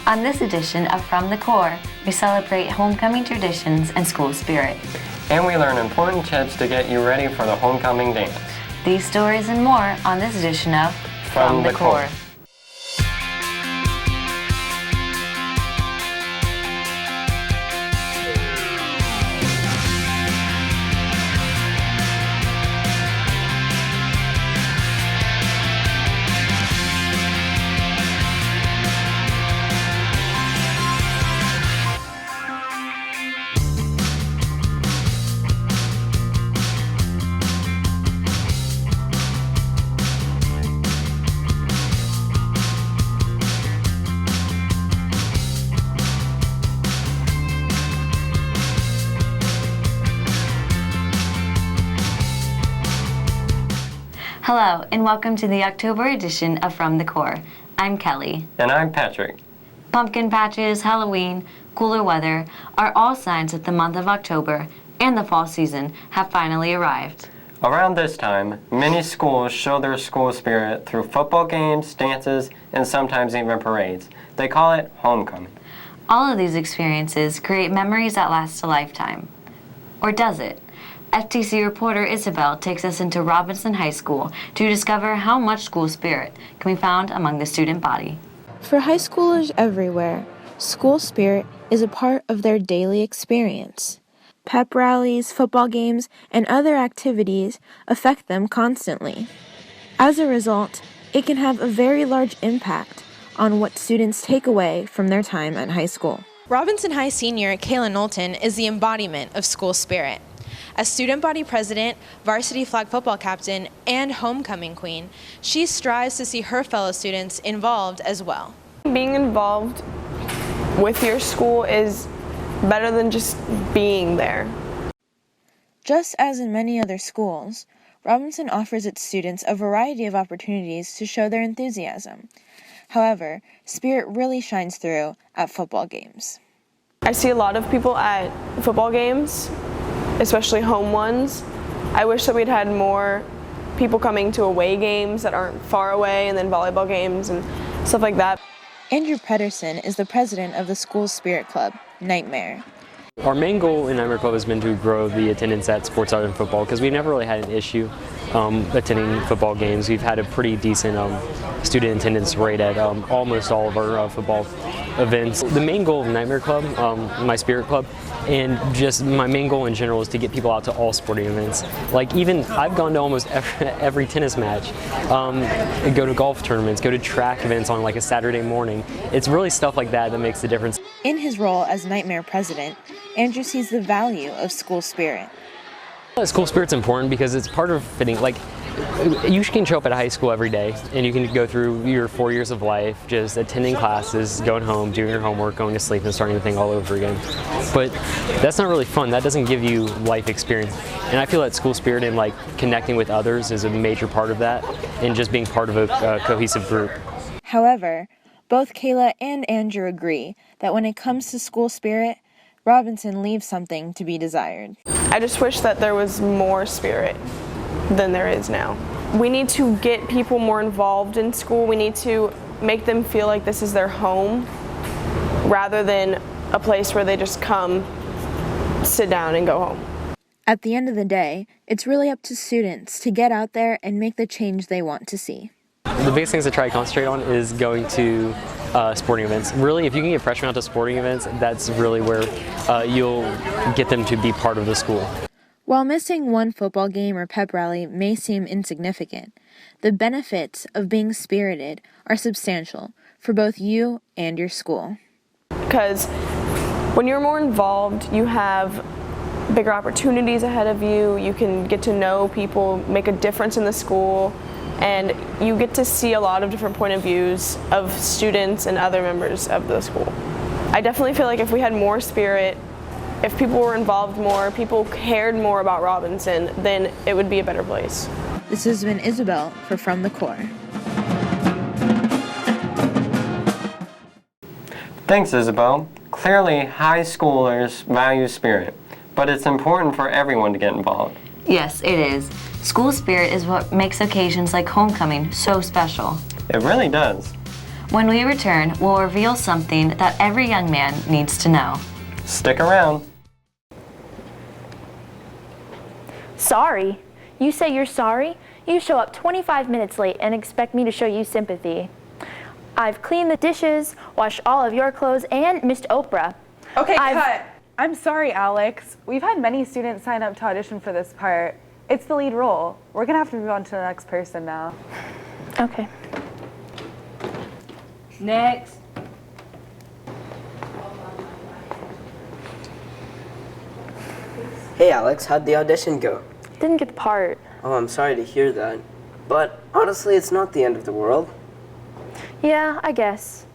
On this edition of From the Core, we celebrate homecoming traditions and school spirit. And we learn important tips to get you ready for the homecoming dance. These stories and more on this edition of From the Core. Hello, and welcome to the October edition of From the Core. I'm Kelly. And I'm Patrick. Pumpkin patches, Halloween, cooler weather are all signs that the month of October and the fall season have finally arrived. Around this time, many schools show their school spirit through football games, dances, and sometimes even parades. They call it homecoming. All of these experiences create memories that last a lifetime. Or does it? FTC reporter Isabel takes us into Robinson High School to discover how much school spirit can be found among the student body. For high schoolers everywhere, school spirit is a part of their daily experience. Pep rallies, football games, and other activities affect them constantly. As a result, it can have a very large impact on what students take away from their time at high school. Robinson High senior KAYLA KNOWLTON is the embodiment of school spirit. As student body president, varsity flag football captain, and homecoming queen, she strives to see her fellow students involved as well. Being involved with your school is better than just being there. Just as in many other schools, Robinson offers its students a variety of opportunities to show their enthusiasm. However, spirit really shines through at football games. I see a lot of people at football games, especially home ones. I wish that we'd had more people coming to away games that aren't far away, and then volleyball games and stuff like that. Andrew Petterson is the president of the school's spirit club, Nightmare. Our main goal in Nightmare Club has been to grow the attendance at sports other than football, because we've never really had an issue attending football games. We've had a pretty decent student attendance rate at almost all of our football events. The main goal of Nightmare Club, my spirit club, and just my main goal in general is to get people out to all sporting events. Like even I've gone to almost every tennis match, go to golf tournaments, go to track events on like a Saturday morning. It's really stuff like that that makes the difference. In his role as Nightmare president, Andrew sees the value of school spirit. School spirit's important because it's part of fitting, like, you can show up at high school every day and you can go through your 4 years of life just attending classes, going home, doing your homework, going to sleep, and starting the thing all over again. But that's not really fun. That doesn't give you life experience. And I feel that school spirit and like connecting with others is a major part of that, and just being part of a cohesive group. However, both KAYLA and Andrew agree that when it comes to school spirit, Robinson leaves something to be desired. I just wish that there was more spirit than there is now. We need to get people more involved in school. We need to make them feel like this is their home rather than a place where they just come, sit down, and go home. At the end of the day, it's really up to students to get out there and make the change they want to see. The biggest things to try to concentrate on is going to sporting events. Really, if you can get freshmen out to sporting events, that's really where you'll get them to be part of the school. While missing one football game or pep rally may seem insignificant, the benefits of being spirited are substantial for both you and your school. Because when you're more involved, you have bigger opportunities ahead of you. You can get to know people, make a difference in the school, and you get to see a lot of different point of views of students and other members of the school. I definitely feel like if we had more spirit, if people were involved more, people cared more about Robinson, then it would be a better place. This has been Isabel for From the Core. Thanks, Isabel. Clearly, high schoolers value spirit, but it's important for everyone to get involved. Yes, it is. School spirit is what makes occasions like homecoming so special. It really does. When we return, we'll reveal something that every young man needs to know. Stick around. Sorry? You say you're sorry? You show up 25 minutes late and expect me to show you sympathy. I've cleaned the dishes, washed all of your clothes, and missed Oprah. Okay, cut. I'm sorry, Alex. We've had many students sign up to audition for this part. It's the lead role. We're gonna have to move on to the next person now. Okay. Next. Hey Alex, how'd the audition go? Didn't get the part. Oh, I'm sorry to hear that. But honestly, it's not the end of the world. Yeah, I guess.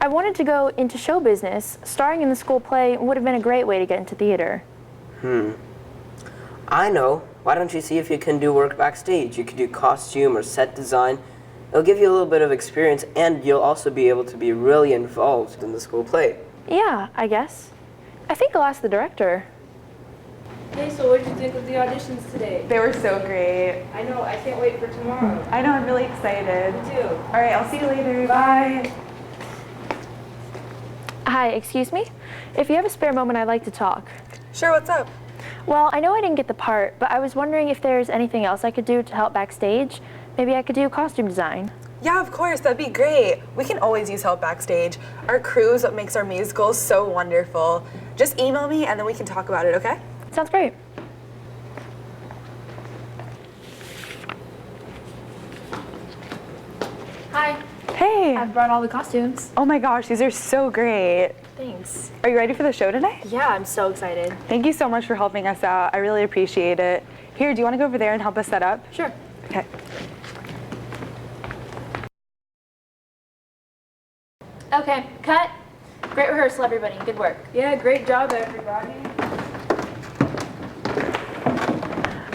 I wanted to go into show business. Starring in the school play would have been a great way to get into theater. I know. Why don't you see if you can do work backstage? You could do costume or set design. It'll give you a little bit of experience, and you'll also be able to be really involved in the school play. Yeah, I guess. I think I'll ask the director. Hey, so what did you think of the auditions today? They were so great. I know, I can't wait for tomorrow. I know, I'm really excited. Me too. All right, I'll see you later. Bye. Hi, excuse me? If you have a spare moment, I'd like to talk. Sure, what's up? Well, I know I didn't get the part, but I was wondering if there's anything else I could do to help backstage. Maybe I could do costume design. Yeah, of course, that'd be great. We can always use help backstage. Our crew is what makes our musicals so wonderful. Just email me and then we can talk about it, okay? Sounds great. Hi. Hey. I've brought all the costumes. Oh my gosh, these are so great. Thanks. Are you ready for the show tonight? Yeah, I'm so excited. Thank you so much for helping us out. I really appreciate it. Here, do you want to go over there and help us set up? Sure. Okay. Okay, cut. Great rehearsal, everybody. Good work. Yeah, great job, everybody.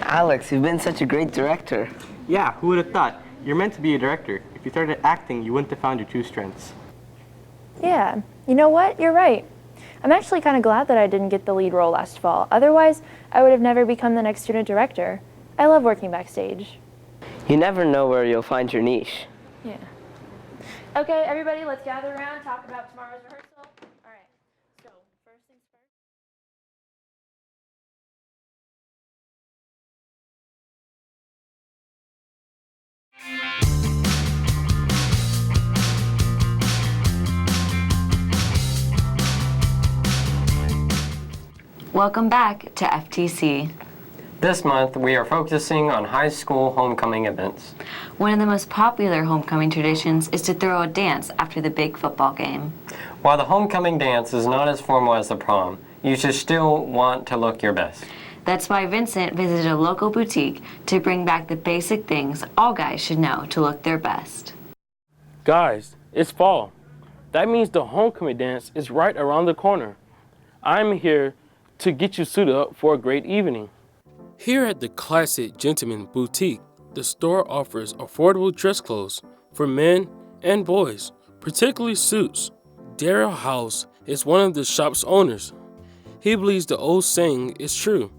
Alex, you've been such a great director. Yeah, who would have thought? You're meant to be a director. If you started acting, you wouldn't have found your true strengths. Yeah, you know what? You're right. I'm actually kind of glad that I didn't get the lead role last fall. Otherwise, I would have never become the next student director. I love working backstage. You never know where you'll find your niche. Yeah. Okay, everybody, let's gather around and talk about tomorrow's rehearsal. All right, so first things first. Welcome back to FTC. This month, we are focusing on high school homecoming events. One of the most popular homecoming traditions is to throw a dance after the big football game. While the homecoming dance is not as formal as the prom, you should still want to look your best. That's why Vincent visited a local boutique to bring back the basic things all guys should know to look their best. Guys, it's fall. That means the homecoming dance is right around the corner. I'm here to get you suited up for a great evening. Here at the Classic Gentleman Boutique, the store offers affordable dress clothes for men and boys, particularly suits. DARYL House is one of the shop's owners. He believes the old saying is true.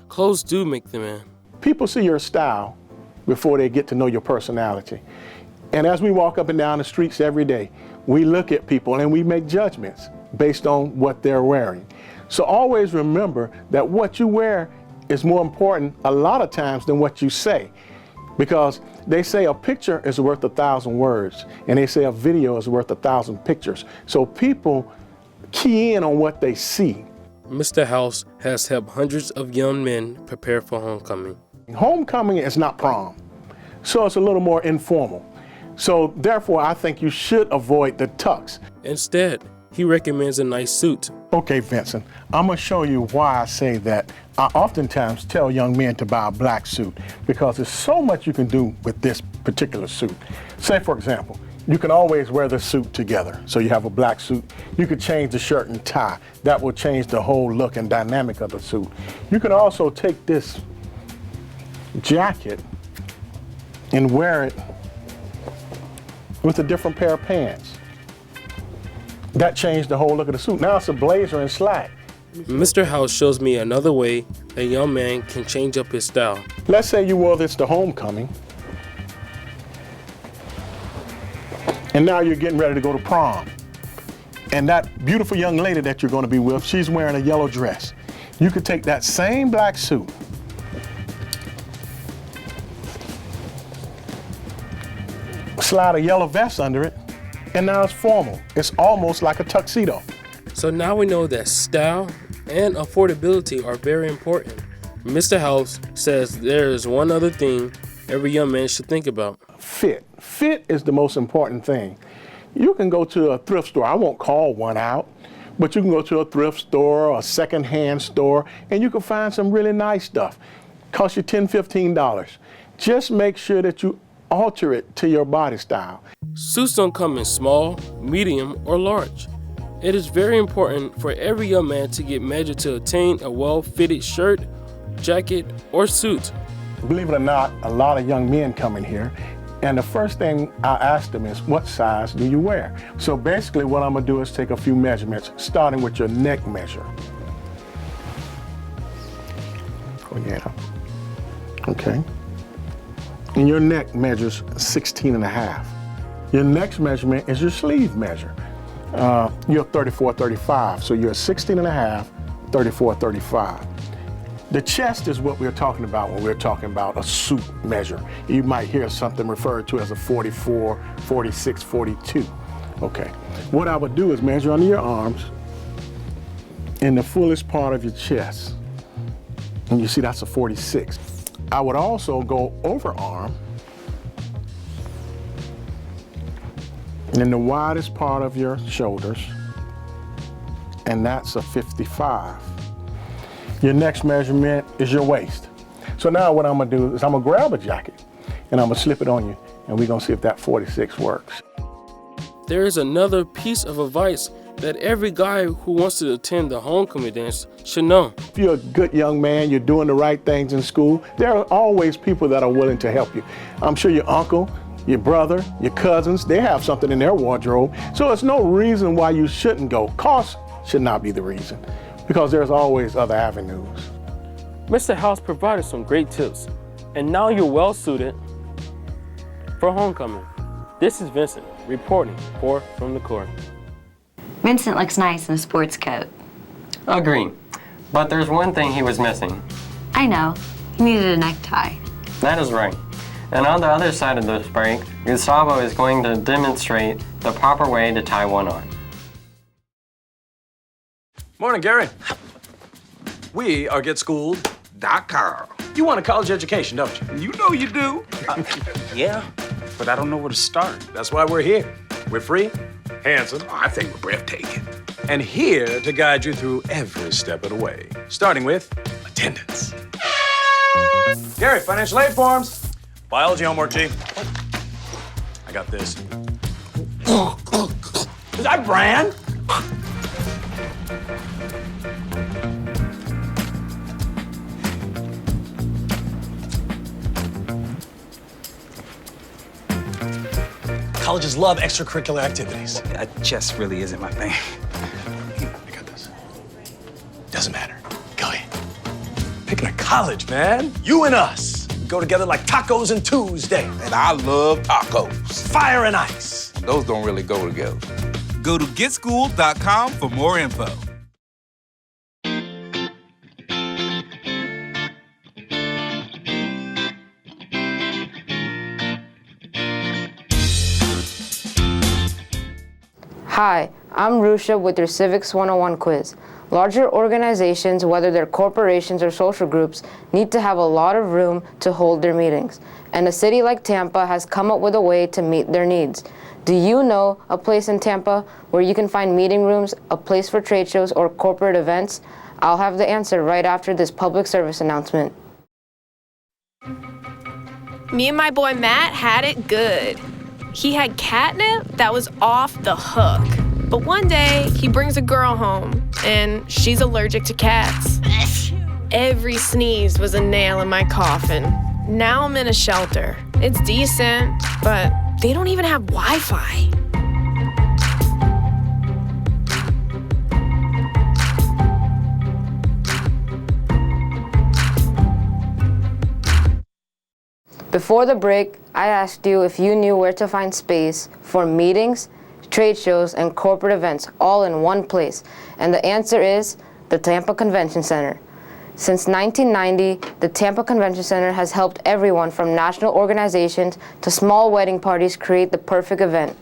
Clothes do make the man. People see your style before they get to know your personality. And as we walk up and down the streets every day, we look at people and we make judgments based on what they're wearing. So always remember that what you wear is more important a lot of times than what you say. Because they say a picture is worth 1,000 words, and they say a video is worth 1,000 pictures. So people key in on what they see. Mr. House has helped hundreds of young men prepare for homecoming. Homecoming is not prom, so it's a little more informal. So therefore, I think you should avoid the tux. Instead, he recommends a nice suit. Okay, Vincent, I'm gonna show you why I say that. I oftentimes tell young men to buy a black suit because there's so much you can do with this particular suit. Say, for example, you can always wear the suit together. So you have a black suit. You could change the shirt and tie. That will change the whole look and dynamic of the suit. You can also take this jacket and wear it with a different pair of pants. That changed the whole look of the suit. Now it's a blazer and slack. Mr. House shows me another way a young man can change up his style. Let's say you wore this to homecoming, And now you're getting ready to go to prom. And that beautiful young lady that you're going to be with, she's wearing a yellow dress. You could take that same black suit, slide a yellow vest under it, and now it's formal. It's almost like a tuxedo. So now we know that style and affordability are very important. Mr. House says there is one other thing every young man should think about. Fit. Fit is the most important thing. You can go to a thrift store. I won't call one out, but you can go to a thrift store or a secondhand store, and you can find some really nice stuff. Cost you $10, $15. Just make sure that you alter it to your body style. Suits don't come in small, medium, or large. It is very important for every young man to get measured to attain a well-fitted shirt, jacket, or suit. Believe it or not, a lot of young men come in here, and the first thing I ask them is, what size do you wear? So basically what I'm gonna do is take a few measurements, starting with your neck measure. Oh yeah, okay. And your neck measures 16.5. Your next measurement is your sleeve measure. You're 34-35, so you're 16.5, 34-35. The chest is what we're talking about when we're talking about a suit measure. You might hear something referred to as a 44, 46, 42. Okay. What I would do is measure under your arms in the fullest part of your chest. And you see that's a 46. I would also go over arm in the widest part of your shoulders, and that's a 55. Your next measurement is your waist. So now what I'm gonna do is I'm gonna grab a jacket and I'm gonna slip it on you, and we're gonna see if that 46 works. There is another piece of advice that every guy who wants to attend the homecoming dance should know. If you're a good young man, you're doing the right things in school, there are always people that are willing to help you. I'm sure your uncle, your brother, your cousins, they have something in their wardrobe. So there's no reason why you shouldn't go. Cost should not be the reason, because there's always other avenues. Mr. House provided some great tips, and now you're well suited for homecoming. This is Vincent reporting for From the Court. Vincent looks nice in a sports coat. Agree. But there's one thing he was missing. I know. He needed a necktie. That is right. And on the other side of this break, Gustavo is going to demonstrate the proper way to tie one on. Morning, Gary. We are GetSchooled.com. You want a college education, don't you? You know you do. Yeah, but I don't know where to start. That's why we're here. We're free, handsome. Oh, I think we're breathtaking. And here to guide you through every step of the way, starting with attendance. Gary, financial aid forms. Biology homework, G. I got this. Is that Bran? Colleges love extracurricular activities. Chess really isn't my thing. I got this. Doesn't matter. Go ahead. Picking a college, man. You and us go together like tacos and Tuesday. And I love tacos. Fire and ice. Those don't really go together. Go to GetSchooled.com for more info. Hi, I'm Rusha with your Civics 101 quiz. Larger organizations, whether they're corporations or social groups, need to have a lot of room to hold their meetings. And a city like Tampa has come up with a way to meet their needs. Do you know a place in Tampa where you can find meeting rooms, a place for trade shows or corporate events? I'll have the answer right after this public service announcement. Me and my boy Matt had it good. He had catnip that was off the hook. But one day, he brings a girl home, and she's allergic to cats. Every sneeze was a nail in my coffin. Now I'm in a shelter. It's decent, but they don't even have Wi-Fi. Before the break, I asked you if you knew where to find space for meetings, trade shows, and corporate events all in one place. And the answer is the Tampa Convention Center. Since 1990, the Tampa Convention Center has helped everyone from national organizations to small wedding parties create the perfect event.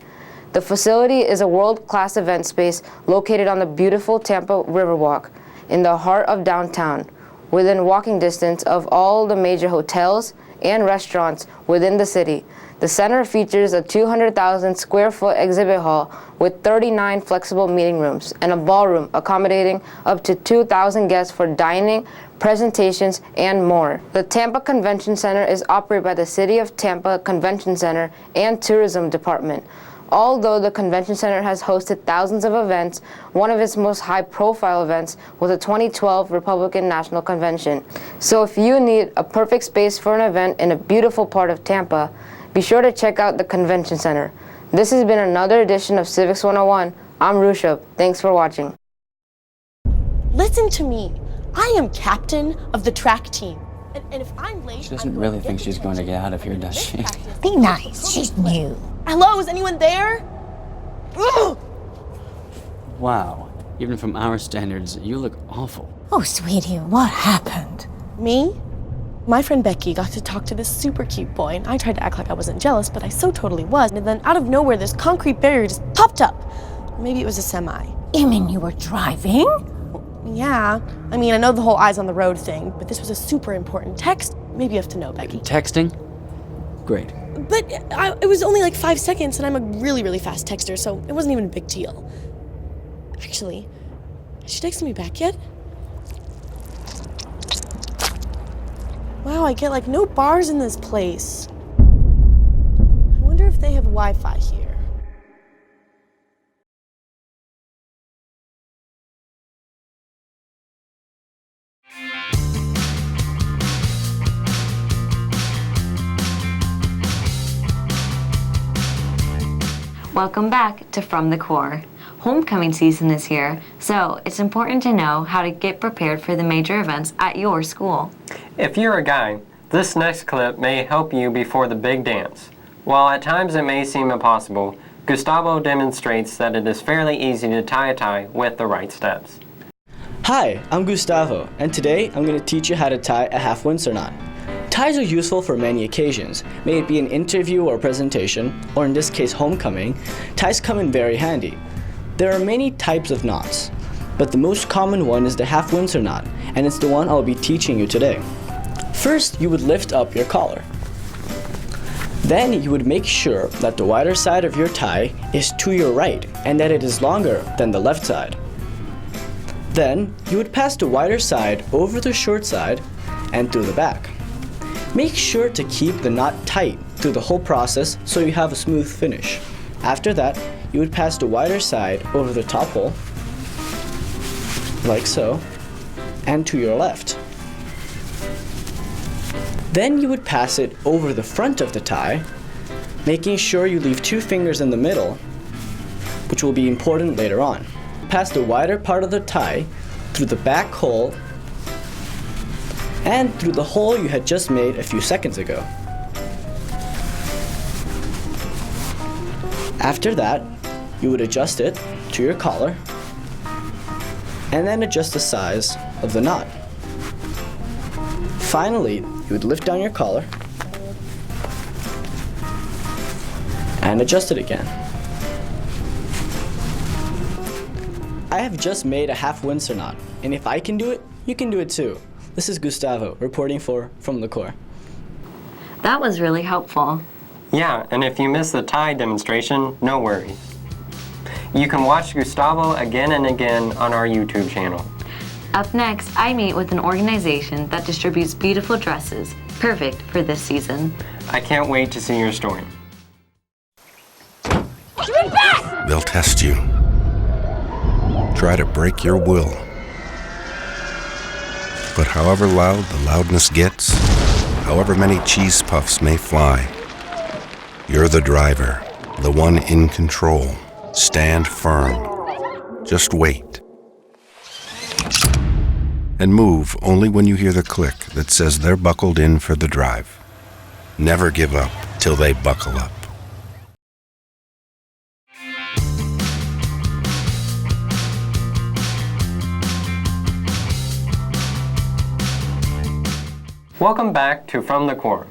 The facility is a world-class event space located on the beautiful Tampa Riverwalk in the heart of downtown, within walking distance of all the major hotels and restaurants within the city. The center features a 200,000 square foot exhibit hall with 39 flexible meeting rooms and a ballroom accommodating up to 2,000 guests for dining, presentations, and more. The Tampa Convention Center is operated by the City of Tampa Convention Center and Tourism Department. Although the Convention Center has hosted thousands of events, one of its most high-profile events was the 2012 Republican National Convention. So if you need a perfect space for an event in a beautiful part of Tampa, be sure to check out the Convention Center. This has been another edition of Civics 101. I'm Rusha. Thanks for watching. Listen to me. I am captain of the track team. And if I'm late, She doesn't really think she's going to get out of here, does she? be nice. She's new. Hello, is anyone there? Ugh! Wow. Even from our standards, you look awful. Oh, sweetie, what happened? Me? My friend Becky got to talk to this super cute boy, and I tried to act like I wasn't jealous, but I so totally was. And then out of nowhere, this concrete barrier just popped up. Maybe it was a semi. You mean you were driving? Yeah. I mean, I know the whole eyes on the road thing, but this was a super important text. Maybe you have to know, Becky. Texting? Great. But it was only like 5 seconds, and I'm a really, really fast texter, so it wasn't even a big deal. Actually, has she texted me back yet? Wow, I get like no bars in this place. I wonder if they have Wi-Fi here. Welcome back to From the Core. Homecoming season is here, so it's important to know how to get prepared for the major events at your school. If you're a guy, this next clip may help you before the big dance. While at times it may seem impossible, Gustavo demonstrates that it is fairly easy to tie a tie with the right steps. Hi, I'm Gustavo, and today I'm going to teach you how to tie a half Windsor knot. Ties are useful for many occasions, may it be an interview or presentation, or in this case homecoming. Ties come in very handy. There are many types of knots, but the most common one is the half Windsor knot, and it's the one I'll be teaching you today. First, you would lift up your collar. Then you would make sure that the wider side of your tie is to your right and that it is longer than the left side. Then you would pass the wider side over the short side and through the back. Make sure to keep the knot tight through the whole process so you have a smooth finish. After that, you would pass the wider side over the top hole, like so, and to your left. Then you would pass it over the front of the tie, making sure you leave 2 fingers in the middle, which will be important later on. Pass the wider part of the tie through the back hole and through the hole you had just made a few seconds ago. After that, you would adjust it to your collar and then adjust the size of the knot. Finally, you would lift down your collar and adjust it again. I have just made a half Windsor knot, and if I can do it, you can do it too. This is Gustavo, reporting for From the Core. That was really helpful. Yeah, and if you missed the tie demonstration, no worries. You can watch Gustavo again and again on our YouTube channel. Up next, I meet with an organization that distributes beautiful dresses, perfect for this season. I can't wait to see your story. They'll test you. Try to break your will. But however loud the loudness gets, however many cheese puffs may fly, you're the driver, the one in control. Stand firm. Just wait. And move only when you hear the click that says they're buckled in for the drive. Never give up till they buckle up. Welcome back to From the Core.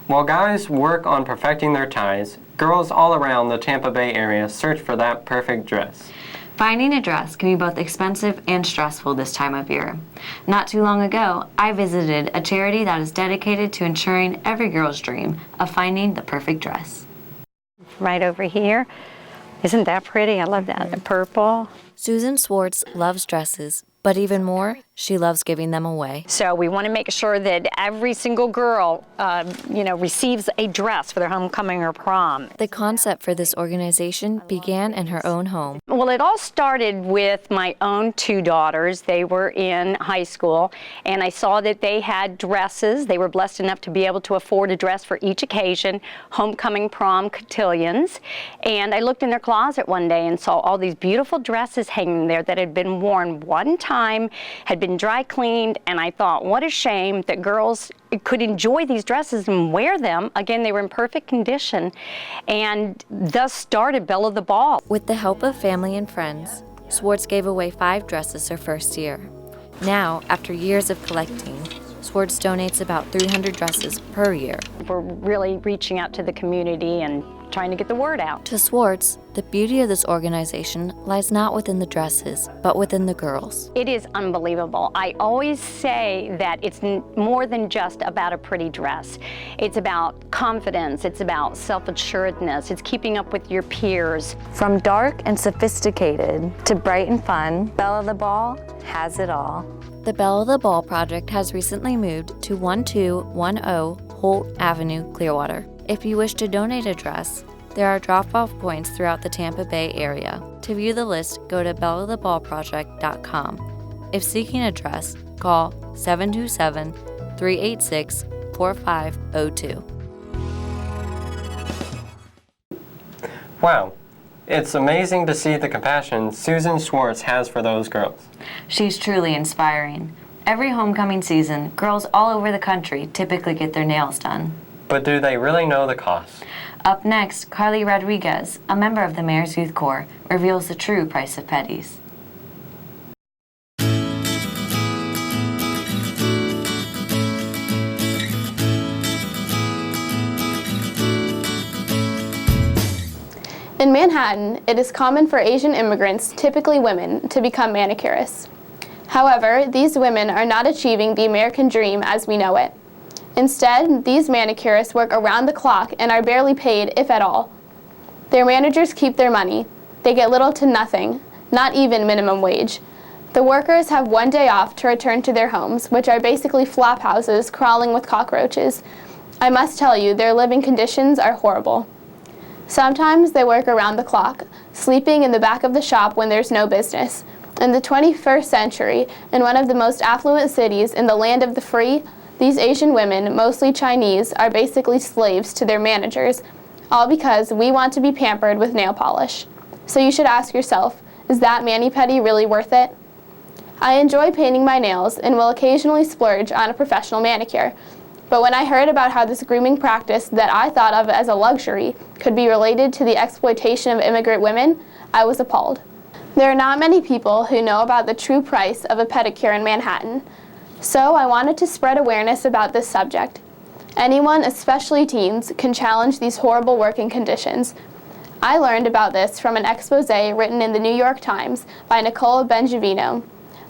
While guys work on perfecting their ties, girls all around the Tampa Bay area search for that perfect dress. Finding a dress can be both expensive and stressful this time of year. Not too long ago, I visited a charity that is dedicated to ensuring every girl's dream of finding the perfect dress. Right over here. Isn't that pretty? I love that. The purple. Susan Swartz loves dresses, but even more, she loves giving them away. So we want to make sure that every single girl, receives a dress for their homecoming or prom. The concept for this organization began in her own home. Well, it all started with my own two daughters. They were in high school, and I saw that they had dresses. They were blessed enough to be able to afford a dress for each occasion, homecoming, prom, cotillions. And I looked in their closet one day and saw all these beautiful dresses hanging there that had been worn one time, had been dry cleaned, and I thought, what a shame that girls could enjoy these dresses and wear them. Again, they were in perfect condition, and thus started Belle of the Ball. With the help of family and friends, Swartz gave away 5 dresses her first year. Now, after years of collecting, Swartz donates about 300 dresses per year. We're really reaching out to the community and trying to get the word out. To Swartz, the beauty of this organization lies not within the dresses, but within the girls. It is unbelievable. I always say that it's more than just about a pretty dress. It's about confidence, it's about self-assuredness, it's keeping up with your peers. From dark and sophisticated to bright and fun, Belle of the Ball has it all. The Belle of the Ball project has recently moved to 1210 Holt Avenue, Clearwater. If you wish to donate a dress, there are drop-off points throughout the Tampa Bay area. To view the list, go to belleoftheballproject.com. If seeking a dress, call 727-386-4502. Wow, it's amazing to see the compassion Susan Swartz has for those girls. She's truly inspiring. Every homecoming season, girls all over the country typically get their nails done. But do they really know the cost? Up next, Carly Rodriguez, a member of the Mayor's Youth Corps, reveals the true price of petties. In Manhattan, it is common for Asian immigrants, typically women, to become manicurists. However, these women are not achieving the American dream as we know it. Instead, these manicurists work around the clock and are barely paid, if at all. Their managers keep their money. They get little to nothing, not even minimum wage. The workers have one day off to return to their homes, which are basically flop houses crawling with cockroaches. I must tell you, their living conditions are horrible. Sometimes they work around the clock, sleeping in the back of the shop when there's no business. In the 21st century, in one of the most affluent cities in the land of the free, these Asian women, mostly Chinese, are basically slaves to their managers, all because we want to be pampered with nail polish. So you should ask yourself, is that mani-pedi really worth it? I enjoy painting my nails and will occasionally splurge on a professional manicure. But when I heard about how this grooming practice that I thought of as a luxury could be related to the exploitation of immigrant women, I was appalled. There are not many people who know about the true price of a pedicure in Manhattan. So I wanted to spread awareness about this subject. Anyone, especially teens, can challenge these horrible working conditions. I learned about this from an expose written in the New York Times by Nicole Benjavino.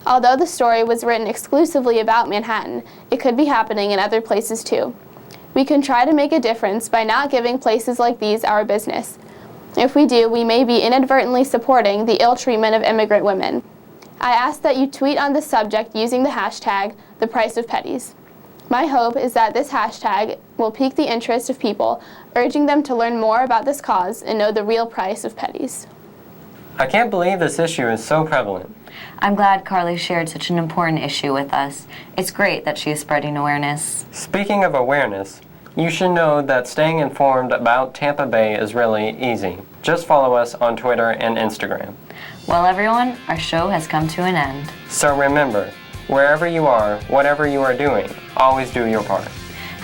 Although the story was written exclusively about Manhattan, it could be happening in other places too. We can try to make a difference by not giving places like these our business. If we do, we may be inadvertently supporting the ill treatment of immigrant women. I ask that you tweet on this subject using the hashtag #ThePriceOfPetties. My hope is that this hashtag will pique the interest of people, urging them to learn more about this cause and know the real price of petties. I can't believe this issue is so prevalent. I'm glad Carly shared such an important issue with us. It's great that she is spreading awareness. Speaking of awareness, you should know that staying informed about Tampa Bay is really easy. Just follow us on Twitter and Instagram. Well, everyone, our show has come to an end. So remember, wherever you are, whatever you are doing, always do your part.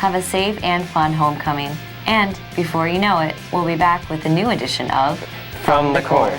Have a safe and fun homecoming. And before you know it, we'll be back with a new edition of From the Core.